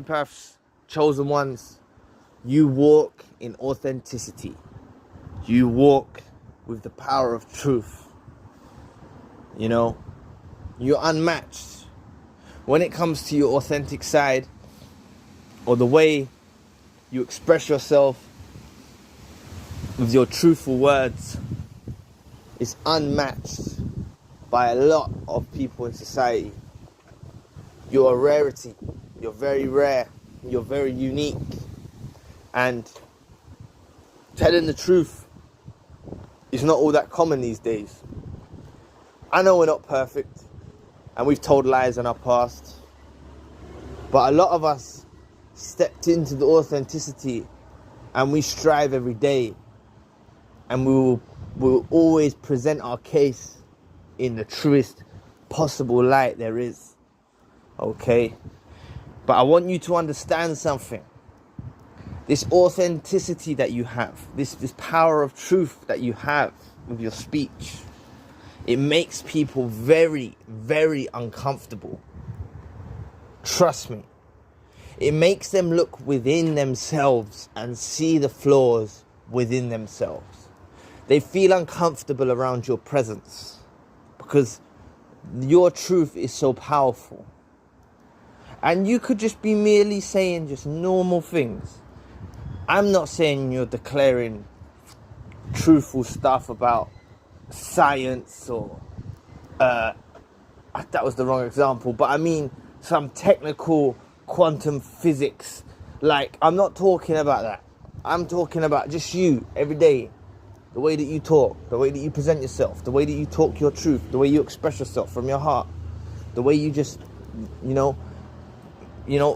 Empaths, chosen ones, you walk in authenticity. You walk with the power of truth. You know, you're unmatched. When it comes to your authentic side, or the way you express yourself with your truthful words, is unmatched by a lot of people in society. You're a rarity. You're very rare. You're very unique. And telling the truth is not all that common these days. I know we're not perfect, and we've told lies in our past, but a lot of us stepped into the authenticity, and we strive every day, and we will always present our case in the truest possible light there is. Okay? But I want you to understand something. This authenticity that you have, this power of truth that you have with your speech, it makes people very, very uncomfortable. Trust me. It makes them look within themselves and see the flaws within themselves. They feel uncomfortable around your presence because your truth is so powerful. And you could just be merely saying just normal things. I'm not saying you're declaring truthful stuff about science or that was the wrong example, but I mean some technical quantum physics. Like, I'm not talking about that. I'm talking about just you every day. The way that you talk, the way that you present yourself, the way that you talk your truth, the way you express yourself from your heart, the way you just, you know,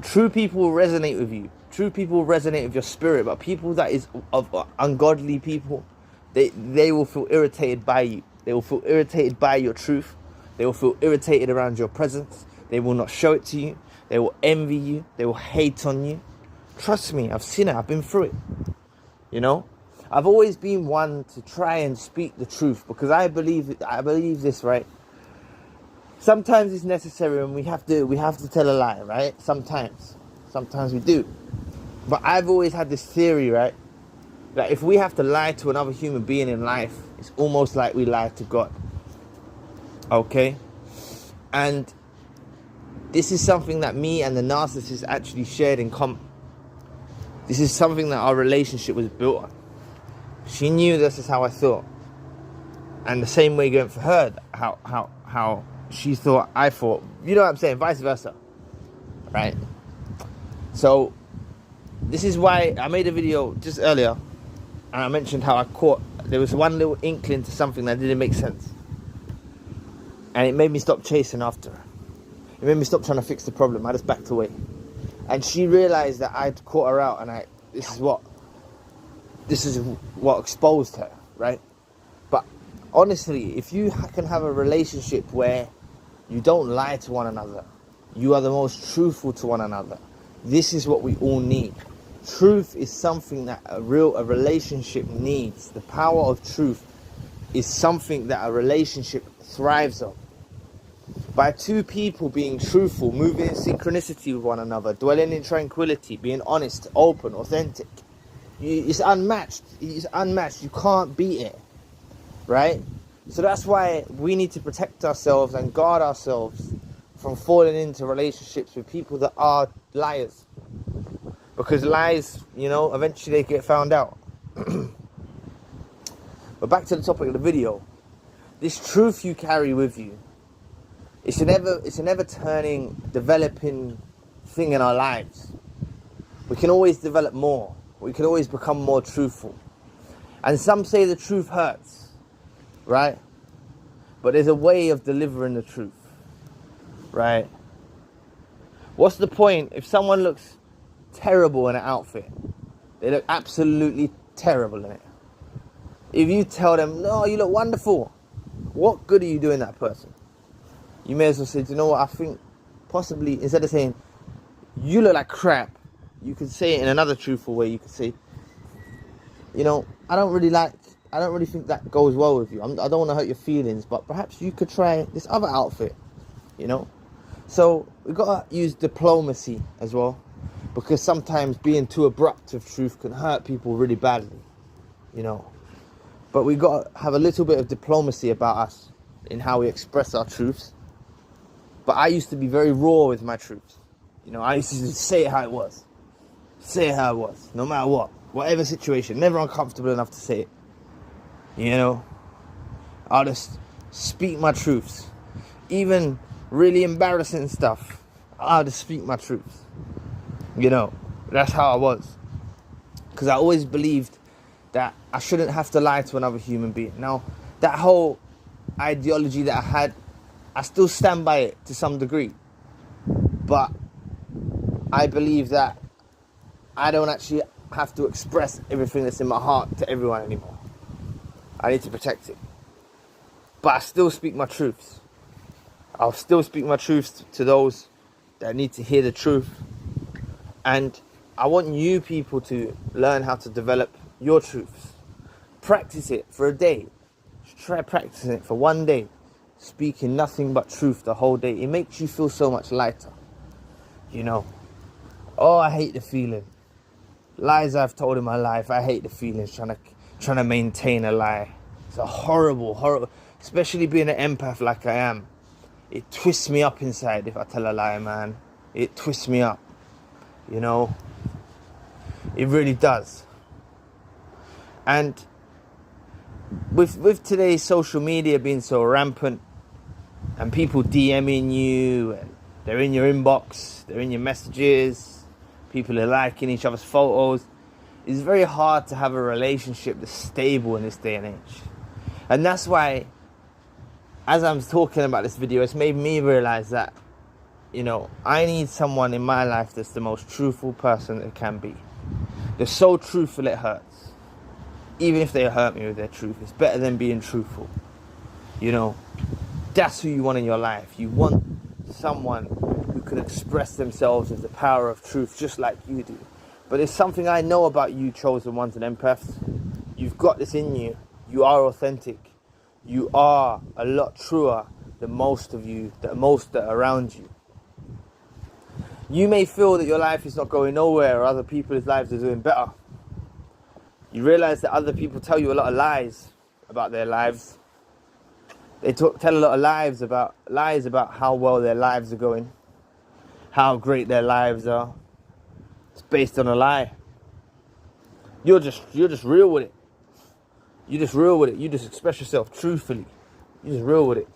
true people will resonate with you. True people will resonate with your spirit, but people that is of ungodly people, they will feel irritated by you. They will feel irritated by your truth. They will feel irritated around your presence. They will not show it to you. They will envy you. They will hate on you. Trust me, I've seen it. I've been through it. You know? I've always been one to try and speak the truth because I believe this, right? Sometimes it's necessary and we have to tell a lie, right? Sometimes we do. But I've always had this theory, right? That if we have to lie to another human being in life, it's almost like we lie to God. Okay? And this is something that me and the narcissist actually shared in common. This is something that our relationship was built on. She knew this is how I thought. And the same way going for her, how she thought I thought. You know what I'm saying? Vice versa. Right? So, this is why I made a video just earlier. And I mentioned how there was one little inkling to something that didn't make sense. And it made me stop chasing after her. It made me stop trying to fix the problem. I just backed away. And she realized that I'd caught her out, and this is what exposed her, right? But honestly, if you can have a relationship where you don't lie to one another, you are the most truthful to one another, this is what we all need. Truth is something that a relationship needs. The power of truth is something that a relationship thrives on. By two people being truthful, moving in synchronicity with one another, dwelling in tranquility, being honest, open, authentic, it's unmatched. It's unmatched. You can't beat it, right? So that's why we need to protect ourselves and guard ourselves from falling into relationships with people that are liars. Because lies, eventually they get found out. But back to the topic of the video. This truth you carry with you, it's an ever-turning, developing thing in our lives. We can always develop more. We can always become more truthful. And some say the truth hurts, right? But there's a way of delivering the truth, right? What's the point if someone looks terrible in an outfit? They look absolutely terrible in it. If you tell them, no, you look wonderful, what good are you doing that person? You may as well say, do you know what, I think possibly, instead of saying, you look like crap, you could say it in another truthful way. You could say, I don't really think that goes well with you. I don't want to hurt your feelings, but perhaps you could try this other outfit, So we've got to use diplomacy as well. because sometimes being too abrupt with truth can hurt people really badly, you know. But we got to have a little bit of diplomacy about us in how we express our truths. But I used to be very raw with my truths. You know, I used to just say it how it was. Say it how it was, no matter what. Whatever situation, never uncomfortable enough to say it. You know, I'll just speak my truths. Even really embarrassing stuff, I'll just speak my truths. You know, that's how I was. Because I always believed that I shouldn't have to lie to another human being. Now, that whole ideology that I had, I still stand by it to some degree. But I believe that I don't actually have to express everything that's in my heart to everyone anymore. I need to protect it. But I still speak my truths. I'll still speak my truths to those that need to hear the truth. And I want you people to learn how to develop your truths. Practice it for a day. Just try practicing it for one day. Speaking nothing but truth the whole day. It makes you feel so much lighter. You know. Oh, I hate the feeling. Lies I've told in my life. I hate the feelings trying to maintain a lie. It's a horrible, especially being an empath like I am. It twists me up inside if I tell a lie, man. It twists me up. You know. It really does. And with today's social media being so rampant and people DMing you and they're in your inbox, they're in your messages, people are liking each other's photos, it's very hard to have a relationship that's stable in this day and age. And that's why, as I'm talking about this video, it's made me realize that, you know, I need someone in my life that's the most truthful person that can be. They're so truthful it hurts. Even if they hurt me with their truth, it's better than being truthful. You know, that's who you want in your life. You want someone who can express themselves with the power of truth just like you do. But it's something I know about you, chosen ones and empaths. You've got this in you. You are authentic. You are a lot truer than most of you, that are around you. You may feel that your life is not going nowhere or other people's lives are doing better. You realize that other people tell you a lot of lies about their lives. They tell a lot of lies about how well their lives are going, how great their lives are. It's based on a lie. You're just real with it. You're just real with it. You just express yourself truthfully. You're just real with it.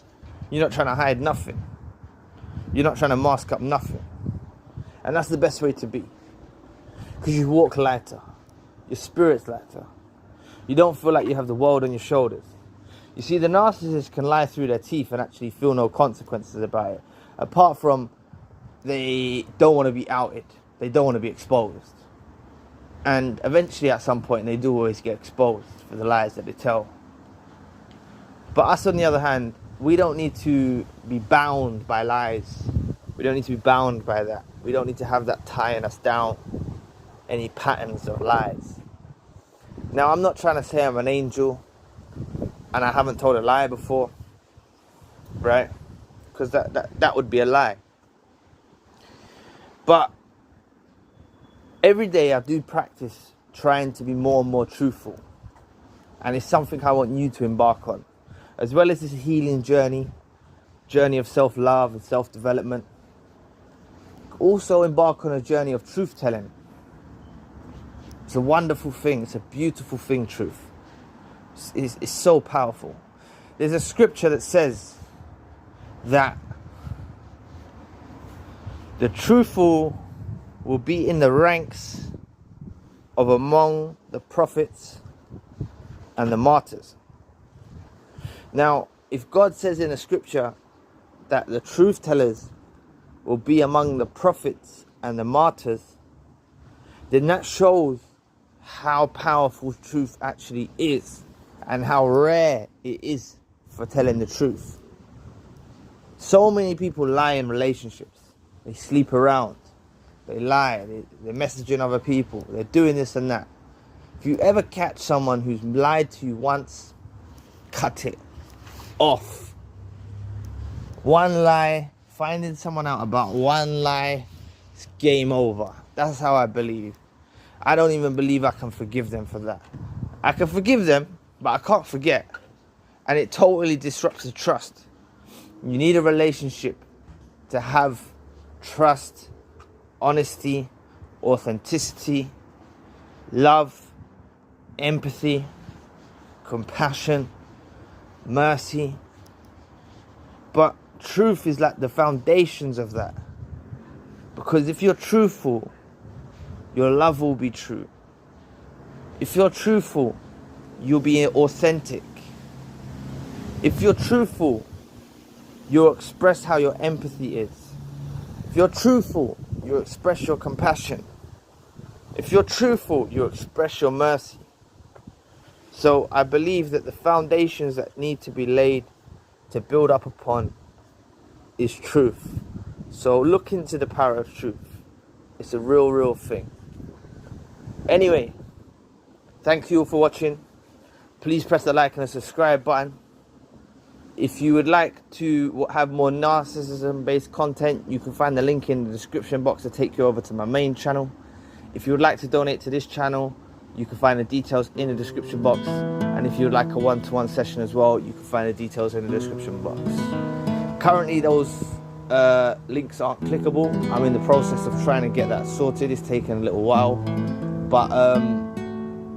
You're not trying to hide nothing. You're not trying to mask up nothing. And that's the best way to be. Because you walk lighter. Your spirit's lighter. You don't feel like you have the world on your shoulders. You see, the narcissist can lie through their teeth and actually feel no consequences about it. Apart from they don't want to be outed. They don't want to be exposed. And eventually at some point they do always get exposed for the lies that they tell. But us on the other hand, we don't need to be bound by lies. We don't need to be bound by that. We don't need to have that tying us down. Any patterns of lies. Now, I'm not trying to say I'm an angel and I haven't told a lie before, right? Because that would be a lie. But every day I do practice trying to be more and more truthful. And it's something I want you to embark on. As well as this healing journey of self-love and self-development. Also embark on a journey of truth-telling. It's a wonderful thing. It's a beautiful thing, truth. It's so powerful. There's a scripture that says that the truthful will be in the ranks of among the prophets and the martyrs. Now, if God says in the scripture that the truth tellers will be among the prophets and the martyrs, then that shows how powerful truth actually is and how rare it is for telling the truth. So many people lie in relationships. They sleep around. They lie. They're messaging other people. They're doing this and that. If you ever catch someone who's lied to you once, cut it off. One lie, finding someone out about one lie, it's game over. That's how I believe. I don't even believe I can forgive them for that. I can forgive them, but I can't forget. And it totally disrupts the trust. You need a relationship to have trust, honesty, authenticity, love, empathy, compassion, mercy. But truth is like the foundations of that. Because if you're truthful, your love will be true. If you're truthful, you'll be authentic. If you're truthful, you'll express how your empathy is. If you're truthful, you'll express your compassion. If you're truthful, you'll express your mercy. So I believe that the foundations that need to be laid to build up upon is truth. So look into the power of truth. It's a real thing. Anyway, thank you all for watching. Please press the like and the subscribe button. If you would like to have more narcissism-based content, you can find the link in the description box to take you over to my main channel. If you would like to donate to this channel, you can find the details in the description box. And if you would like a one-to-one session as well, you can find the details in the description box. Currently, those links aren't clickable. I'm in the process of trying to get that sorted. It's taken a little while. But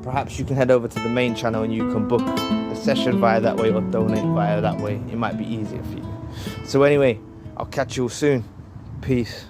perhaps you can head over to the main channel and you can book a session via that way or donate via that way. It might be easier for you. So anyway, I'll catch you all soon. Peace.